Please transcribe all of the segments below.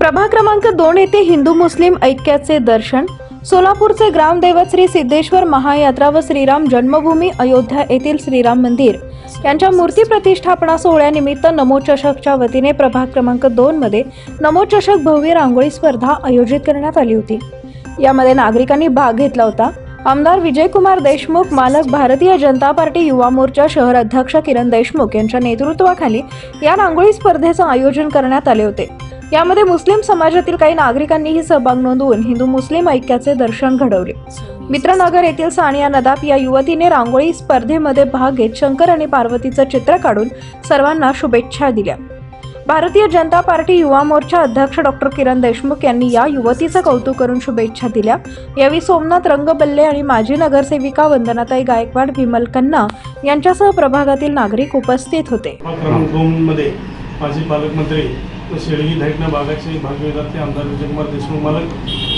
प्रभाग क्रमांक 2 येथे हिंदू मुस्लिम ऐक्याचे दर्शन। सोलापूरचे ग्रामदैवत श्री सिद्धेश्वर महायात्रा व श्रीराम जन्मभूमी अयोध्या येथील श्रीराम मंदिर यांच्या मूर्ती प्रतिष्ठापना सोहळ्यानिमित्त नमो चषकच्या वतीने प्रभाग क्रमांक 2 मध्ये नमो चषक भव्य रांगोळी स्पर्धा आयोजित करण्यात आली होती। यामध्ये नागरिकांनी भाग घेतला होता। आमदार विजयकुमार देशमुख, मालक भारतीय जनता पार्टी युवा मोर्चा शहर अध्यक्ष किरण देशमुख यांच्या नेतृत्वाखाली या रांगोळी स्पर्धेचे आयोजन करण्यात आले होते। यामध्ये मुस्लिम समाजातील काही नागरिकांनीही सहभाग नोंदवून हिंदू मुस्लिम ऐक्याचे दर्शन घडवले। मित्रनगर येथील सानिया नदाफ या युवतीने रांगोळी स्पर्धेमध्ये भाग घेत शंकर आणि पार्वतीचे चित्र काढून सर्वांना शुभेच्छा दिल्या। भारतीय जनता पार्टी युवा मोर्चा अध्यक्ष डॉक्टर किरण देशमुख यांनी या युवतीचे कौतुक करून शुभेच्छा दिल्या। यावेळी सोमनाथ रंगबल्ले आणि माजी नगरसेविका वंदनाताई गायकवाड, विमल खन्ना यांच्यासह प्रभागातील नागरिक उपस्थित होते। माजी पालकमंत्री शेळगी दैठणा भागाचे भाग्यविधाते आमदार विजयकुमार देशमुख मालक,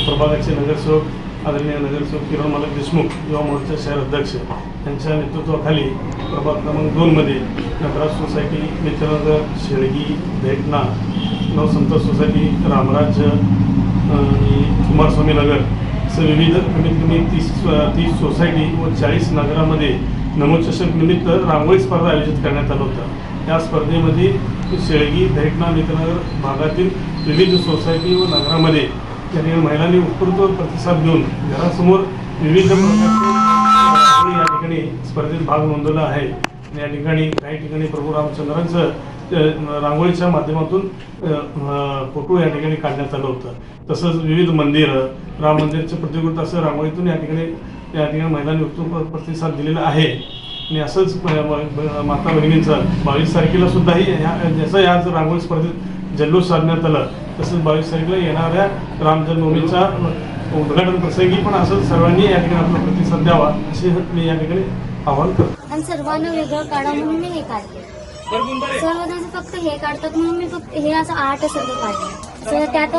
प्रभागाचे नगरसेवक आदरणीय नगरसेवक किरण मालक देशमुख युवा मोर्चा शहर अध्यक्ष यांच्या नेतृत्वाखाली प्रभाग क्रमांक 2 मध्ये नटराज सोसायटी, मित्रनगर, शेळगी दैठणा, नवसंत सोसायटी, रामराज आणि कुमारस्वामी नगर असे विविध कमीत कमी 30 सोसायटी व 40 नगरामध्ये नमो चषक निमित्त रांगोळी स्पर्धा आयोजित करण्यात आलं होतं। या स्पर्धेमध्ये शेळगी दैठणा मित्रनगर भागातील विविध सोसायटी व नगरामध्ये या ठिकाणी महिलांनी उत्स्फूर्त प्रतिसाद देऊन घरासमोर विविध प्रकारचे या ठिकाणी स्पर्धेत भाग नोंदवला आहे। या ठिकाणी काही ठिकाणी प्रभू रामचंद्रांचं रांगोळीच्या माध्यमातून फोटो या ठिकाणी काढण्यात आलं होतं। तसंच विविध मंदिरं, राम मंदिरचं प्रतिकृत असं रांगोळीतून या ठिकाणी महिलांनी उत्स्फूर्त प्रतिसाद दिलेला आहे। आणि असंच माता भगिनींचा 22 तारखेला सुद्धाही जसं या रांगोळी स्पर्धेत जल्लोष साधण्यात आलं, तसंच 22 तारखेला येणाऱ्या राम जन्मभूमीचा उद्घाटन प्रसंगी पण असं सर्वांनी या ठिकाणी आपला प्रतिसाद द्यावा असे मी या ठिकाणी आवाहन करतो। आणि सर्वांना वेगळं काढा म्हणून मी हे काढले। सर्वजण फक्त हे काढतात म्हणून मी फक्त हे असं आर्ट सगळं काढलं। तर त्यात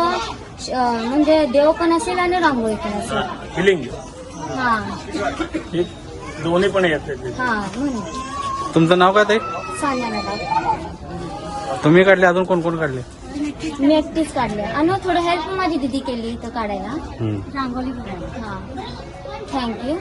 म्हणजे देव पण असेल आणि रांगोळी पण असेल। हा, दोन्ही पण येते। तुमचं नाव काय ते? सानिया नदाफ। तुम्ही काढले? अजून कोण कोण काढले? मी एकटीच काढले आणि थोडं हेल्प माझी दीदी केली इथं काढायला रांगोळी। हा, थँक्यू।